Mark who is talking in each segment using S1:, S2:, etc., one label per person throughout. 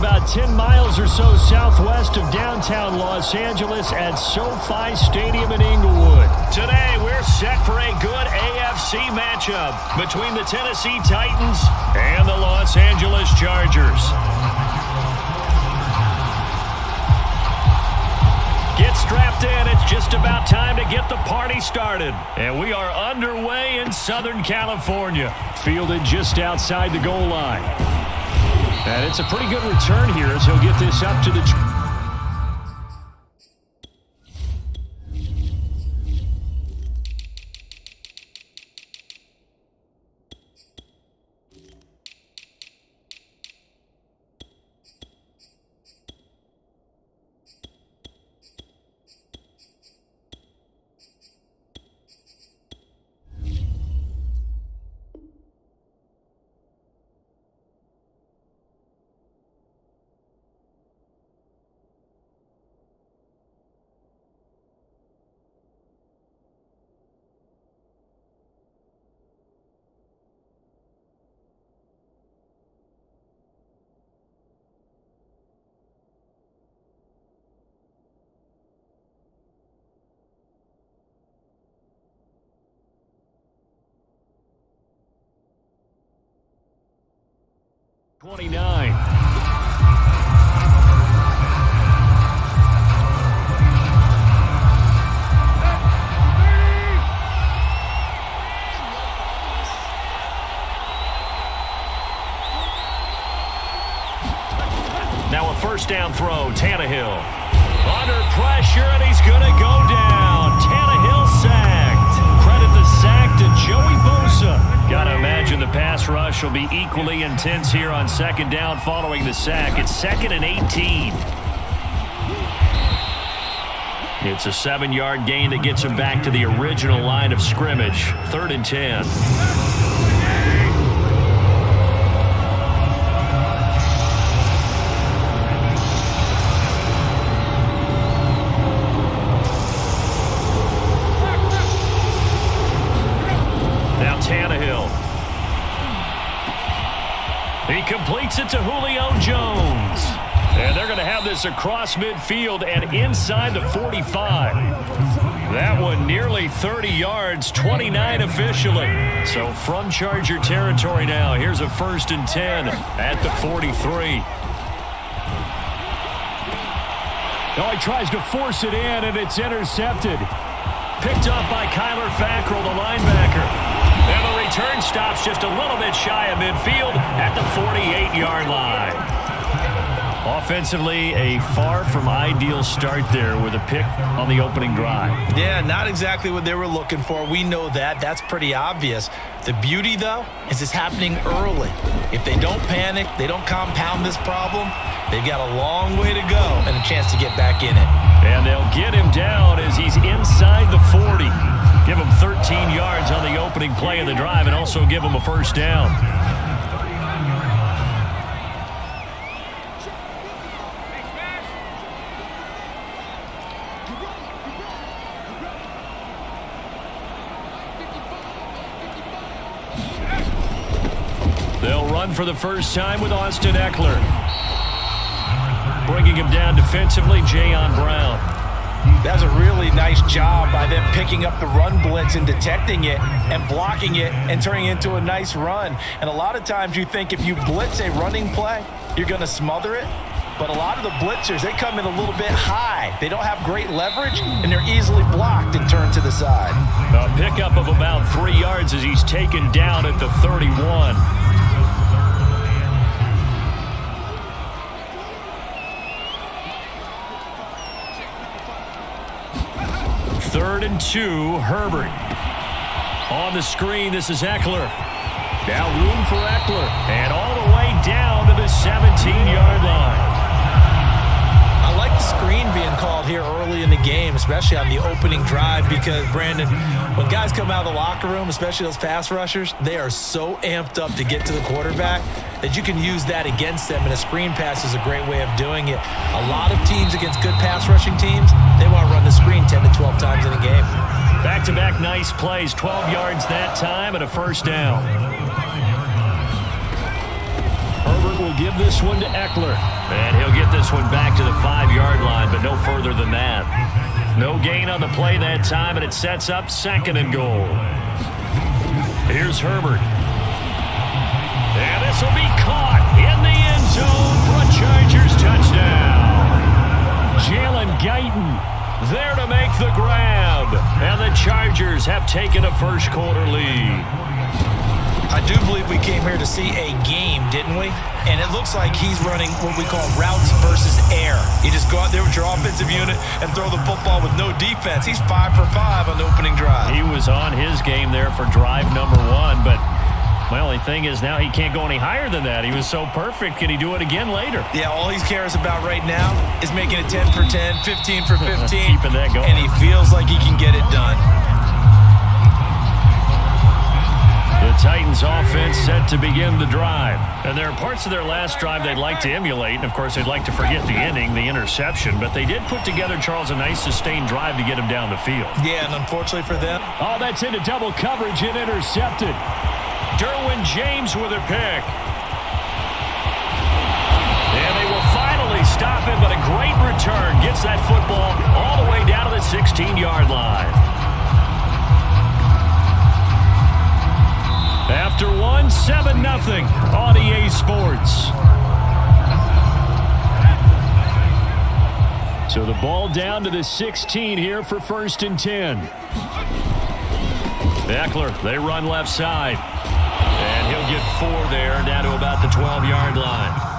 S1: about 10 miles or so southwest of downtown Los Angeles at SoFi Stadium in Inglewood. Today, we're set for a good AFC matchup between the Tennessee Titans and the Los Angeles Chargers. Get strapped in. It's just about time to get the party started. And we are underway in Southern California. Fielded just outside the goal line. And it's a pretty good return here as he'll get this up to the... Now a first down throw, Tannehill. Under pressure, and he's going to go down. Tannehill sacked. Credit the sack to Joey Bosa. Got to imagine the pass rush will be equally intense here on second down following the sack. It's 2nd and 18. It's a 7-yard gain that gets him back to the original line of scrimmage. 3rd and 10. Tannehill. He completes it to Julio Jones. And they're going to have this across midfield and inside the 45. That one nearly 30 yards, 29 officially. So from Charger territory now, here's a 1st and 10 at the 43. Oh, he tries to force it in, and it's intercepted. Picked up by Kyler Fackrell, the linebacker. And the return stops just a little bit shy of midfield at the 48-yard line. Offensively, a far from ideal start there with a pick on the opening drive.
S2: Yeah, not exactly what they were looking for. We know that. That's pretty obvious. The beauty, though, is it's happening early. If they don't panic, they don't compound this problem, they've got a long way to go and a chance to get back in it.
S1: And they'll get him down as he's inside the 40. Give him 13 yards on the opening play of the drive and also give him a first down. They'll run for the first time with Austin Eckler. Bringing him down defensively, Jayon Brown.
S2: That's a really nice job by them picking up the run blitz and detecting it and blocking it and turning it into a nice run. And a lot of times you think if you blitz a running play, you're going to smother it. But a lot of the blitzers, they come in a little bit high. They don't have great leverage, and they're easily blocked and turned to the side.
S1: A pickup of about 3 yards as he's taken down at the 31. Third and 2, Herbert. On the screen, this is Eckler. Now room for Eckler. And all the way down to the 17-yard line.
S2: I like the screen being called here early in the game, especially on the opening drive, because, Brandon, when guys come out of the locker room, especially those pass rushers, they are so amped up to get to the quarterback that you can use that against them, and a screen pass is a great way of doing it. A lot of teams against good pass rushing teams, they want to run the screen 10 to 12 times in a game.
S1: Back-to-back nice plays, 12 yards that time and a first down. Herbert will give this one to Eckler. And he'll get this one back to the 5-yard line, but no further than that. No gain on the play that time, and it sets up 2nd and goal. Here's Herbert. And this will be caught in the end zone for a Chargers touchdown. Jalen Guyton there to make the grab. And the Chargers have taken a first-quarter lead.
S2: I do believe we came here to see a game, didn't we? And it looks like he's running what we call routes versus air. You just go out there with your offensive unit and throw the football with no defense. He's 5 for 5 on the opening drive.
S1: He was on his game there for drive number 1, but my only thing is now he can't go any higher than that. He was so perfect. Can he do it again later?
S2: Yeah, all he cares about right now is making it 10 for 10, 15 for 15.
S1: Keeping that going.
S2: And he feels like he can get it done.
S1: The Titans offense set to begin the drive. And there are parts of their last drive they'd like to emulate. And, of course, they'd like to forget the inning, the interception. But they did put together, Charles, a nice sustained drive to get him down the field.
S2: Yeah, and unfortunately for them.
S1: Oh, that's into double coverage and intercepted. Derwin James with a pick. And they will finally stop him, but a great return. Gets that football all the way down to the 16-yard line. After 1, 7-0 on EA Sports. So the ball down to the 16 here for 1st and 10. Eckler, they run left side. And he'll get 4 there, down to about the 12-yard line.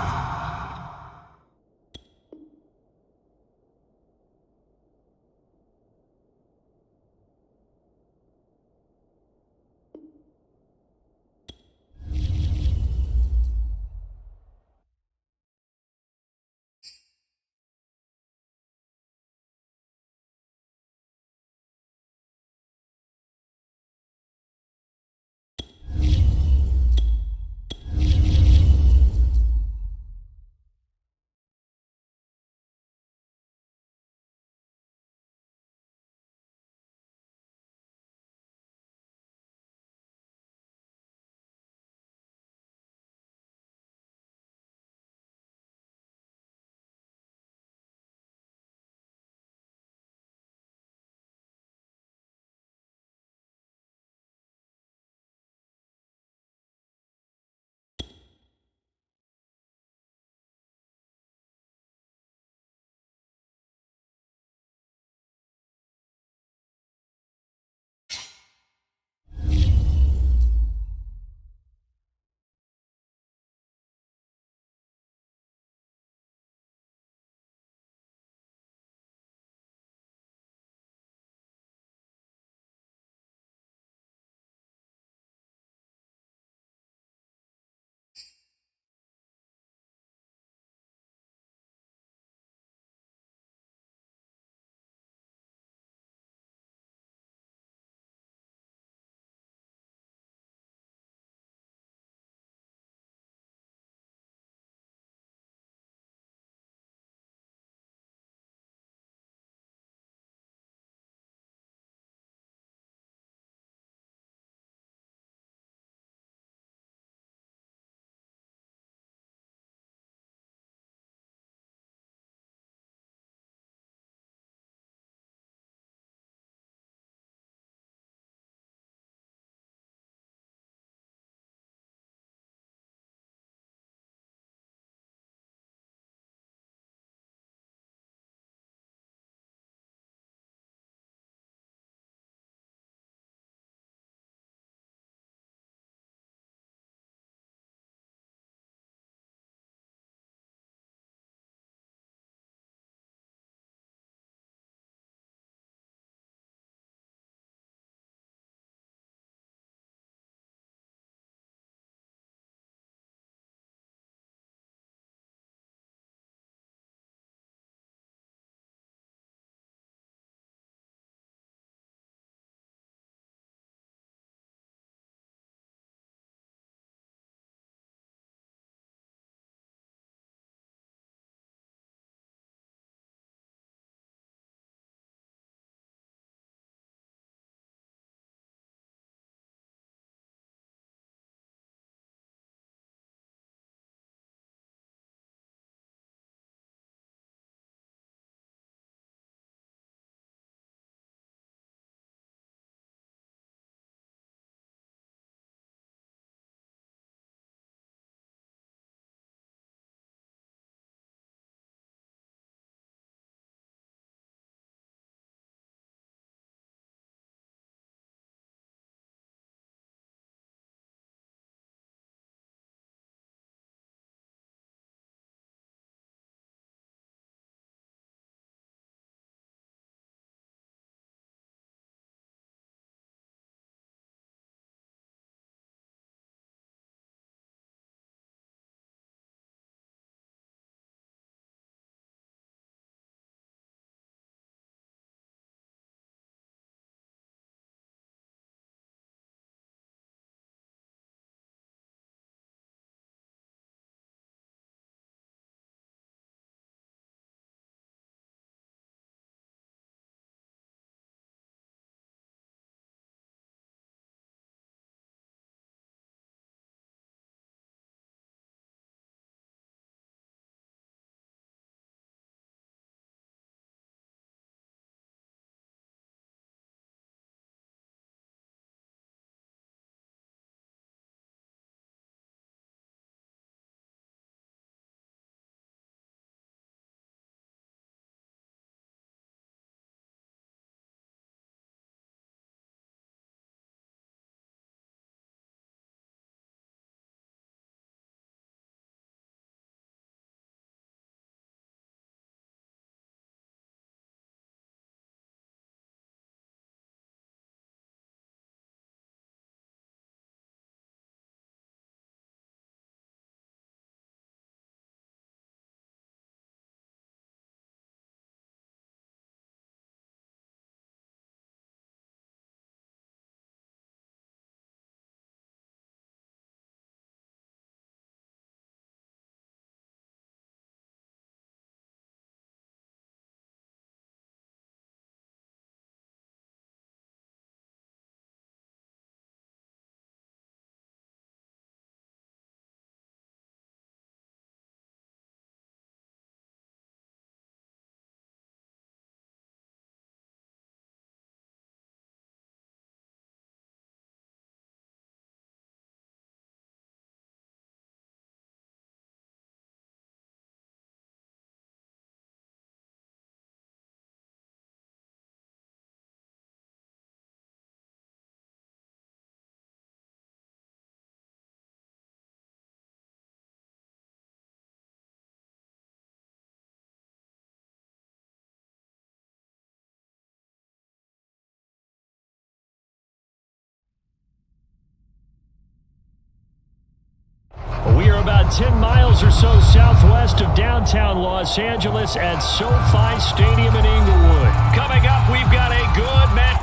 S1: 10 miles or so southwest of downtown Los Angeles at SoFi Stadium in Inglewood. Coming up, we've got a good match.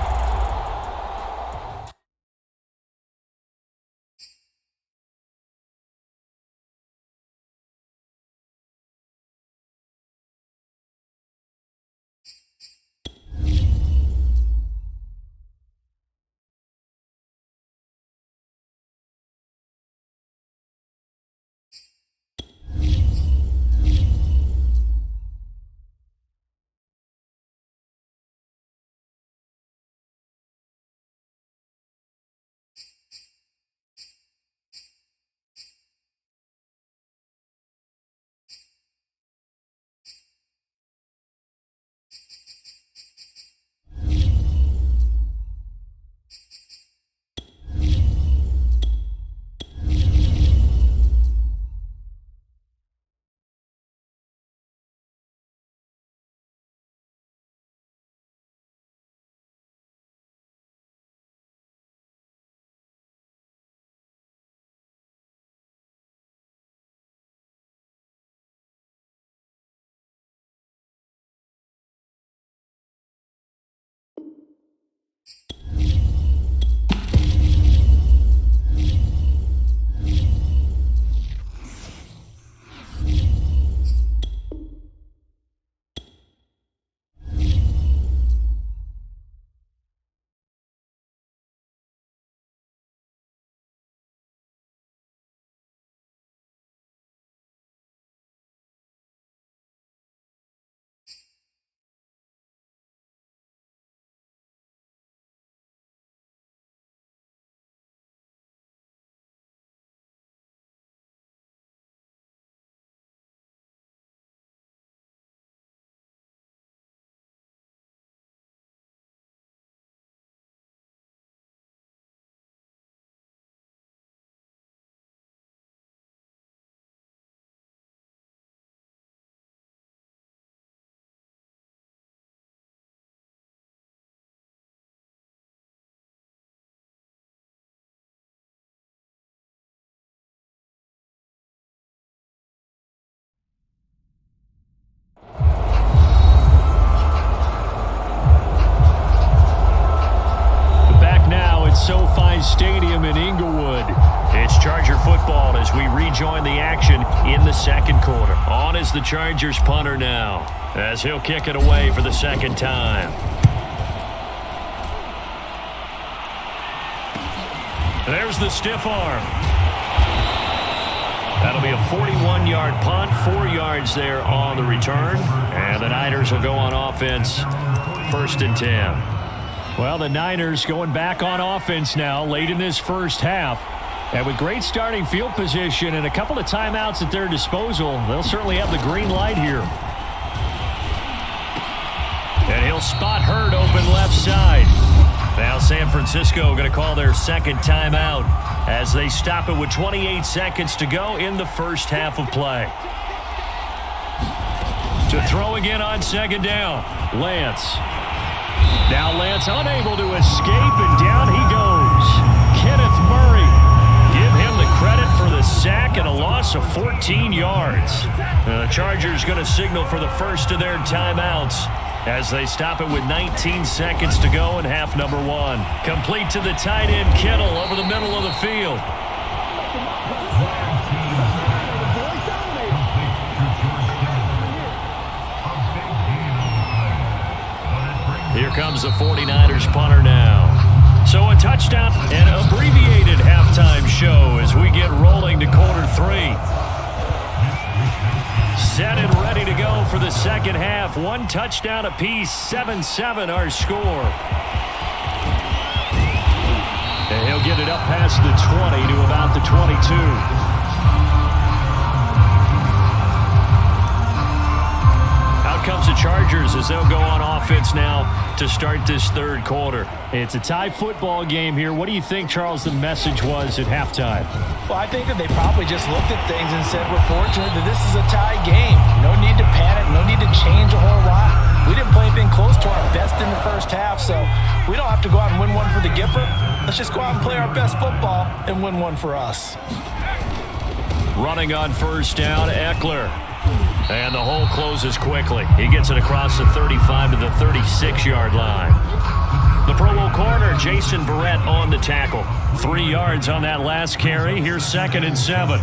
S1: SoFi Stadium in Inglewood. It's Charger football as we rejoin the action in the second quarter. On is the Chargers punter now, as he'll kick it away for the second time. There's the stiff arm. That'll be a 41-yard punt, 4 yards there on the return. And the Niners will go on offense, 1st and 10. Well, the Niners going back on offense now late in this first half. And with great starting field position and a couple of timeouts at their disposal, they'll certainly have the green light here. And he'll spot Hurd open left side. Now San Francisco going to call their second timeout as they stop it with 28 seconds to go in the first half of play. To throw again on second down, Lance. Now Lance unable to escape, and down he goes. Kenneth Murray. Give him the credit for the sack and a loss of 14 yards. The Chargers going to signal for the first of their timeouts as they stop it with 19 seconds to go in half number 1. Complete to the tight end Kittle over the middle of the field. Here comes the 49ers punter now. So a touchdown and abbreviated halftime show as we get rolling to quarter 3. Set and ready to go for the second half. 1 touchdown apiece, 7-7 our score. And he'll get it up past the 20 to about the 22. Comes the Chargers as they'll go on offense now to start this third quarter. It's a tie football game here. What do you think, Charles, the message was at halftime?
S2: Well, I think that they probably just looked at things and said, we're fortunate that this is a tie game. No need to panic, no need to change a whole lot. We didn't play anything close to our best in the first half, so we don't have to go out and win one for the Gipper. Let's just go out and play our best football and win one for us.
S1: Running on first down, Eckler. And the hole closes quickly. He gets it across the 35 to the 36-yard line. The Pro Bowl corner, Jason Verrett, on the tackle. 3 yards on that last carry. Here's 2nd and 7.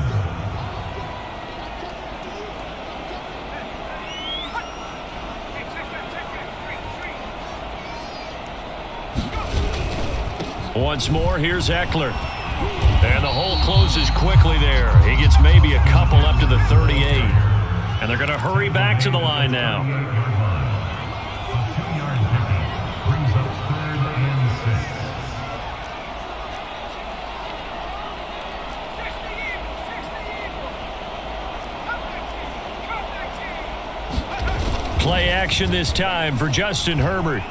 S1: Once more, here's Eckler. And the hole closes quickly there. He gets maybe a couple up to the 38. And they're going to hurry back to the line now. Play action this time for Justin Herbert.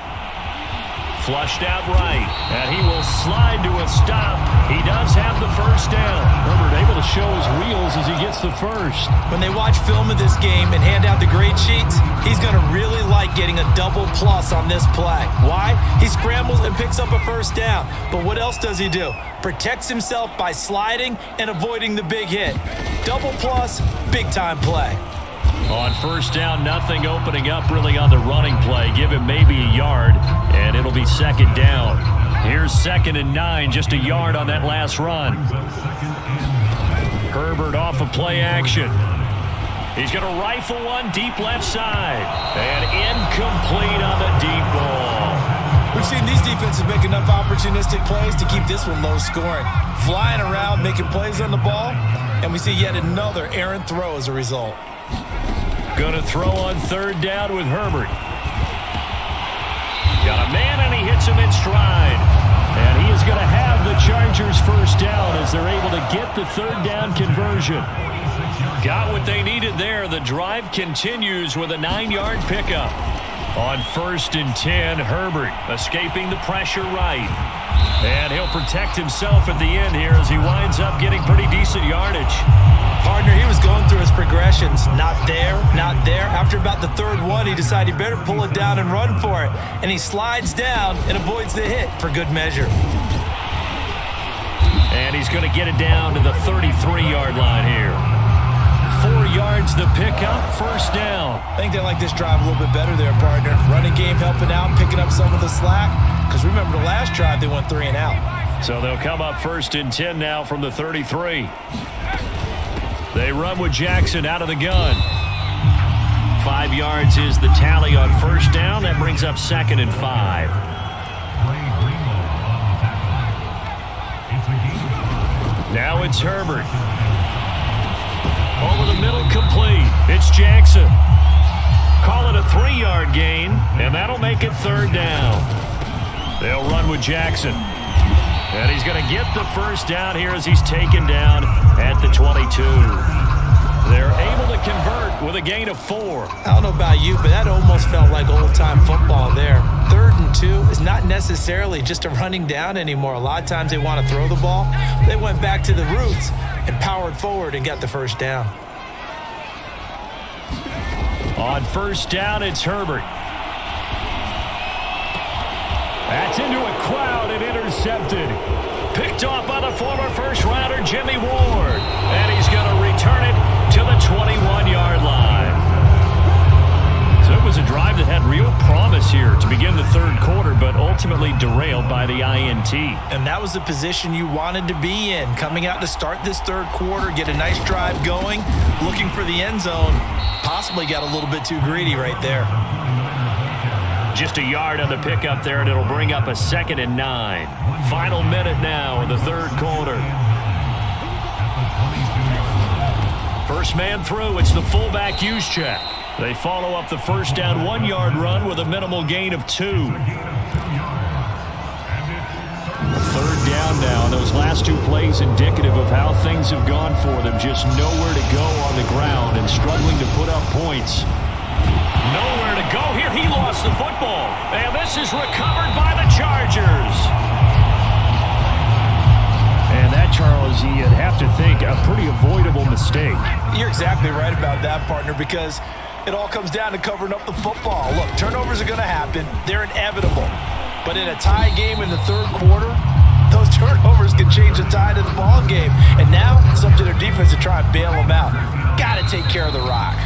S1: Flushed out right, and he will slide to a stop. He does have the first down. Herbert able to show his wheels as he gets the first.
S2: When they watch film of this game and hand out the grade sheets, he's going to really like getting a double plus on this play. Why? He scrambles and picks up a first down. But what else does he do? Protects himself by sliding and avoiding the big hit. Double plus, big-time play.
S1: On first down, nothing opening up really on the running play. Give him maybe a yard, and it'll be 2nd down. Here's 2nd and 9, just a yard on that last run. Herbert off of play action. He's going to rifle one deep left side. And incomplete on the deep ball.
S2: We've seen these defenses make enough opportunistic plays to keep this one low scoring. Flying around, making plays on the ball, and we see yet another errant throw as a result.
S1: Going to throw on 3rd down with Herbert. Got a man, and he hits him in stride. And he is going to have the Chargers first down as they're able to get the 3rd down conversion. Got what they needed there. The drive continues with a 9-yard pickup. On 1st and 10, Herbert escaping the pressure right. And he'll protect himself at the end here as he winds up getting pretty decent yardage.
S2: Partner, he was going through his progressions. Not there, not there. After about the 3rd one, he decided he better pull it down and run for it. And he slides down and avoids the hit for good measure.
S1: And he's going to get it down to the 33-yard line here. 4 yards the pickup, first down.
S2: I think they like this drive a little bit better there, partner. Running game helping out, picking up some of the slack. Because remember the last drive, they went 3 and out.
S1: So they'll come up 1st and 10 now from the 33. They run with Jackson out of the gun. 5 yards is the tally on first down. That brings up 2nd and 5. Now it's Herbert. Over the middle, complete. It's Jackson. Call it a 3-yard gain, and that'll make it 3rd down. They'll run with Jackson. And he's going to get the first down here as he's taken down at the 22. They're able to convert with a gain of 4.
S2: I don't know about you, but that almost felt like old-time football there. 3rd and 2 is not necessarily just a running down anymore. A lot of times they want to throw the ball. They went back to the roots and powered forward and got the first down.
S1: On first down, it's Herbert. That's into a crowd and intercepted. Picked off by the former first-rounder Jimmy Ward. And he's going to return it to the 21-yard line. So it was a drive that had real promise here to begin the 3rd quarter, but ultimately derailed by the INT.
S2: And that was the position you wanted to be in. Coming out to start this 3rd quarter, get a nice drive going, looking for the end zone. Possibly got a little bit too greedy right there.
S1: Just a yard on the pickup there, and it'll bring up a 2nd and 9. Final minute now in the 3rd quarter. First man through, it's the fullback Juszczyk. They follow up the first down 1-yard run with a minimal gain of 2. 3rd down now. Those last 2 plays indicative of how things have gone for them. Just nowhere to go on the ground and struggling to put up points. Nowhere to go here. He lost the football. And this is recovered by the Chargers. And that, Charles, you'd have to think a pretty avoidable mistake.
S2: You're exactly right about that, partner, because it all comes down to covering up the football. Look, turnovers are going to happen. They're inevitable. But in a tie game in the 3rd quarter, those Turnovers can change the tide of the ball game. And now it's up to their defense to try and bail them out. Got to take care of the rock.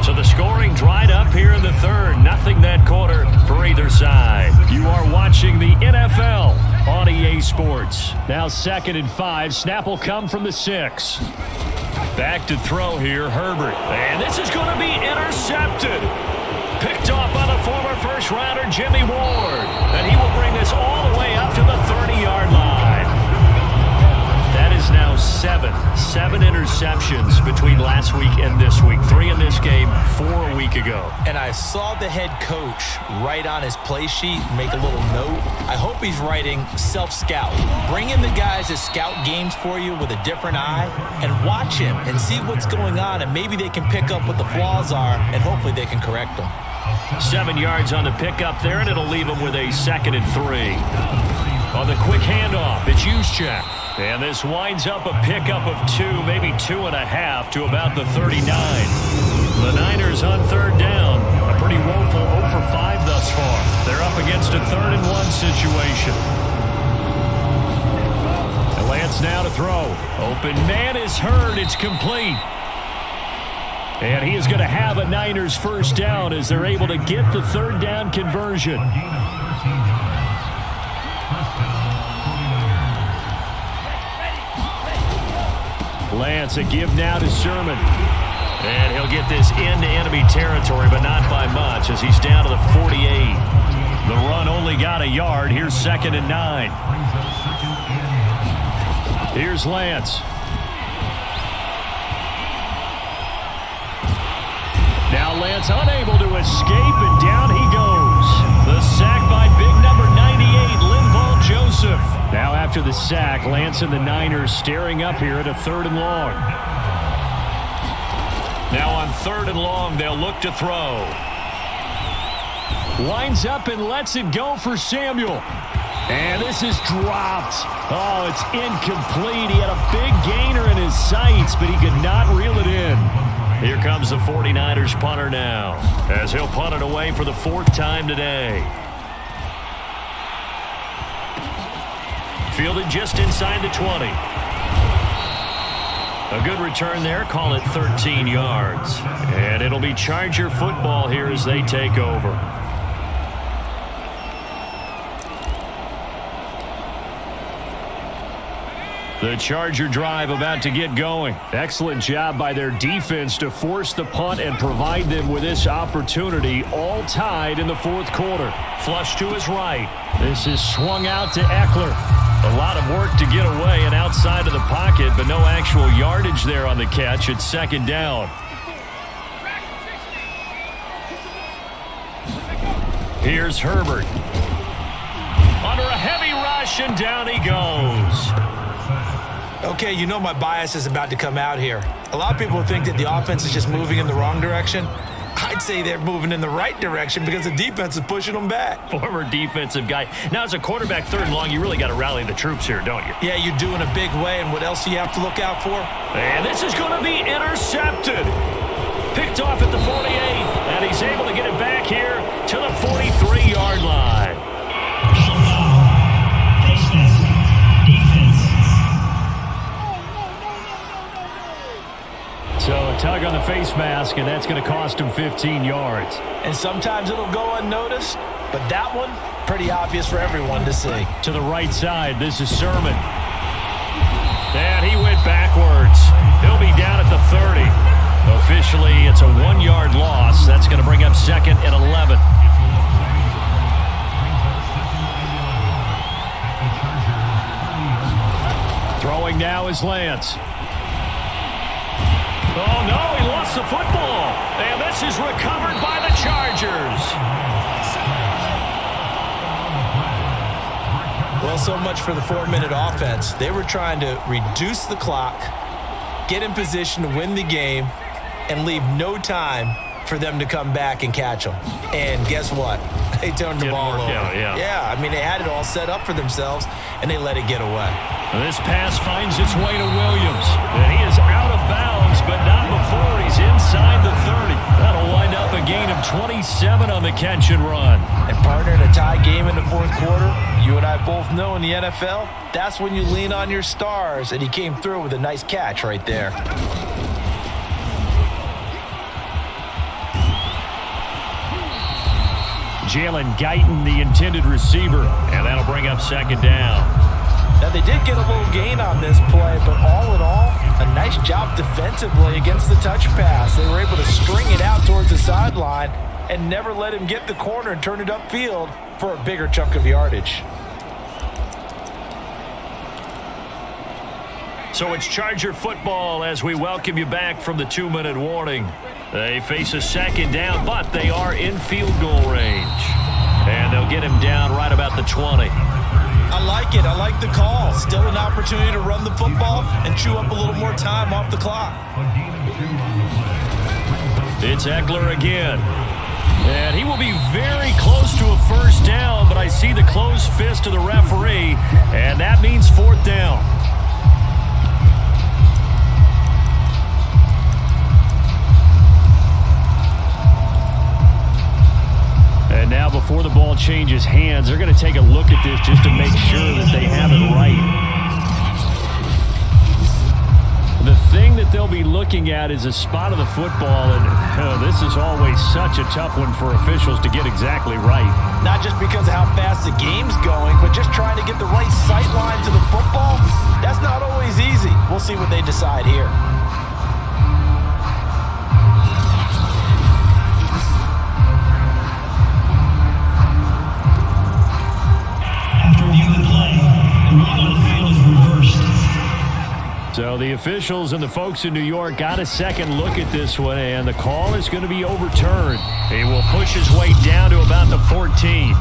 S1: So the scoring dried up here in the third. Nothing that quarter for either side. You are watching the NFL on EA Sports. Now 2nd and 5. Snap will come from the 6. Back to throw here, Herbert. And this is going to be intercepted. Picked off by the former first-rounder, Jimmy Ward. And he will bring this all the way up to the 30-yard line. That is now 7 interceptions between last week and this week. 3 in this game, 4 a week ago.
S2: And I saw the head coach write on his play sheet, make a little note. I hope he's writing self-scout. Bring in the guys that scout games for you with a different eye and watch him and see what's going on, and maybe they can pick up what the flaws are, and hopefully they can correct them.
S1: 7 yards on the pickup there, and it'll leave them with a 2nd and 3. On the quick handoff, it's Juszczyk. And this winds up a pickup of 2, maybe 2.5 to about the 39. The Niners on 3rd down. A pretty woeful 0 for 5 thus far. They're up against a 3rd and 1 situation. And Lance now to throw. Open man is heard. It's complete. And he is going to have a Niners first down as they're able to get the 3rd down conversion. Lance, a give now to Sermon. And he'll get this into enemy territory, but not by much as he's down to the 48. The run only got a yard. Here's 2nd and 9. Here's Lance. Now Lance unable to escape, and down he goes. The sack by big number 98, Linval Joseph. Now after the sack, Lance and the Niners staring up here at a 3rd and long. Now on 3rd and long, they'll look to throw. Winds up and lets it go for Samuel. And this is dropped. Oh, it's incomplete. He had a big gainer in his sights, but he could not reel it in. Here comes the 49ers punter now, as he'll punt it away for the 4th time today. Fielded just inside the 20. A good return there, call it 13 yards. And it'll be Charger football here as they take over. The Charger drive about to get going. Excellent job by their defense to force the punt and provide them with this opportunity, all tied in the 4th quarter. Flush to his right. This is swung out to Eckler. A lot of work to get away and outside of the pocket, but no actual yardage there on the catch. It's 2nd down. Here's Herbert. Under a heavy rush, and down he goes.
S2: Okay, you know my bias is about to come out here. A lot of people think that the offense is just moving in the wrong direction. I'd say they're moving in the right direction because the defense is pushing them back.
S1: Former defensive guy. Now, as a quarterback 3rd and long, you really got to rally the troops here, don't you?
S2: Yeah, you do in a big way, and what else do you have to look out for?
S1: And this is going to be intercepted. Picked off at the 48, and he's able to get it back here to the 43-yard line. So a tug on the face mask, and that's going to cost him 15 yards.
S2: And sometimes it'll go unnoticed, but that one, pretty obvious for everyone to see.
S1: To the right side, this is Sermon. And he went backwards. He'll be down at the 30. Officially, it's a 1-yard loss. That's going to bring up 2nd and 11. Throwing now is Lance. Oh, no, he lost the football. And this is recovered by the Chargers.
S2: Well, so much for the 4-minute offense. They were trying to reduce the clock, get in position to win the game, and leave no time for them to come back and catch them. And guess what? They turned the ball over. Yeah, I mean, they had it all set up for themselves, and they let it get away.
S1: This pass finds its way to Williams. And he is out of bounds, but not before he's inside the 30. That'll wind up a gain of 27 on the catch and run.
S2: And partner, in a tie game in the fourth quarter, you and I both know in the NFL, that's when you lean on your stars, and he came through with a nice catch right there.
S1: Jalen Guyton, the intended receiver, and that'll bring up second down.
S2: Now, they did get a little gain on this play, but all in all, a nice job defensively against the touch pass. They were able to string it out towards the sideline and never let him get the corner and turn it upfield for a bigger chunk of yardage.
S1: So it's Charger football as we welcome you back from the 2-minute warning. They face a second down, but they are in field goal range. And they'll get him down right about the 20.
S2: I like it. I like the call. Still an opportunity to run the football and chew up a little more time off the clock.
S1: It's Eckler again. And he will be very close to a first down, but I see the closed fist of the referee, and that means fourth down. And now before the ball changes hands, they're going to take a look at this just to make sure that they have it right. The thing that they'll be looking at is a spot of the football, and this is always such a tough one for officials to get exactly right.
S2: Not just because of how fast the game's going, but just trying to get the right sight line to the football. That's not always easy. We'll see what they decide here.
S1: So the officials and the folks in New York got a second look at this one, and the call is going to be overturned. He will push his way down to about the 14.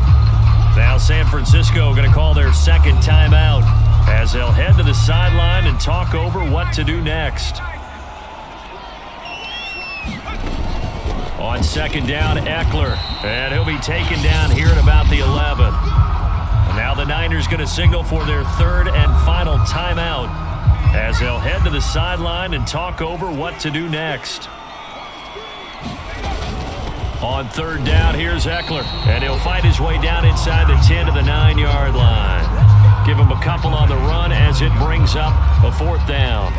S1: Now San Francisco going to call their second timeout as they'll head to the sideline and talk over what to do next. On second down, Eckler, and he'll be taken down here at about the 11. And now the Niners going to signal for their third and final timeout as they'll head to the sideline and talk over what to do next. On third down, here's Eckler, and he'll fight his way down inside the 10 to the 9-yard line. Give him a couple on the run as it brings up a fourth down.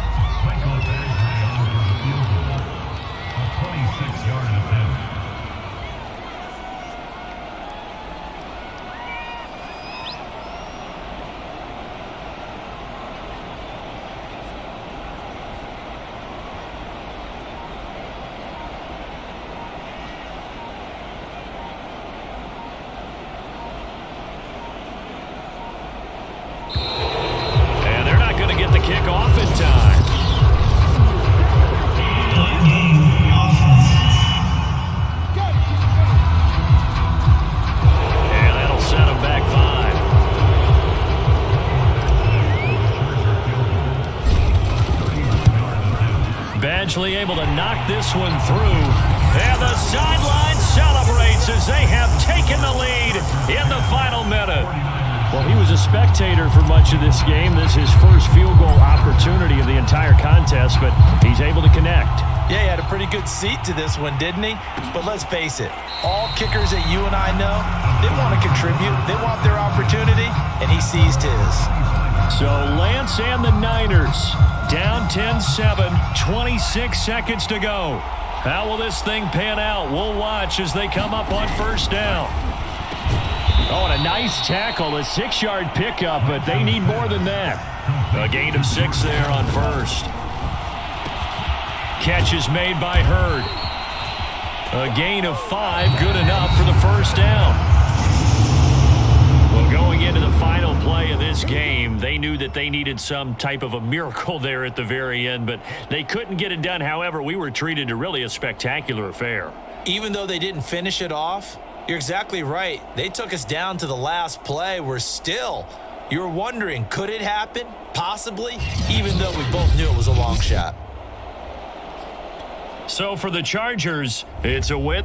S1: Able to knock this one through. And the sideline celebrates as they have taken the lead in the final minute. Well, he was a spectator for much of this game. This is his first field goal opportunity of the entire contest, but he's able to connect.
S2: Yeah, he had a pretty good seat to this one, didn't he? But let's face it, all kickers that you and I know, they want to contribute. They want their opportunity, and he seized his.
S1: So Lance and the Niners down 10-7, 26 seconds to go. How will this thing pan out? We'll watch as they come up on first down. Oh, and a nice tackle, a 6-yard pickup, but they need more than that. A gain of 6 there on first. Catch is made by Hurd. A gain of 5, good enough for the first down. Well, going into the final play of this game, they knew that they needed some type of a miracle there at the very end, but they couldn't get it done. However, we were treated to really a spectacular affair.
S2: Even though they didn't finish it off, you're exactly right. They took us down to the last play. We're still, you're wondering, could it happen? Possibly, even though we both knew it was a long shot.
S1: So for the Chargers, it's a win.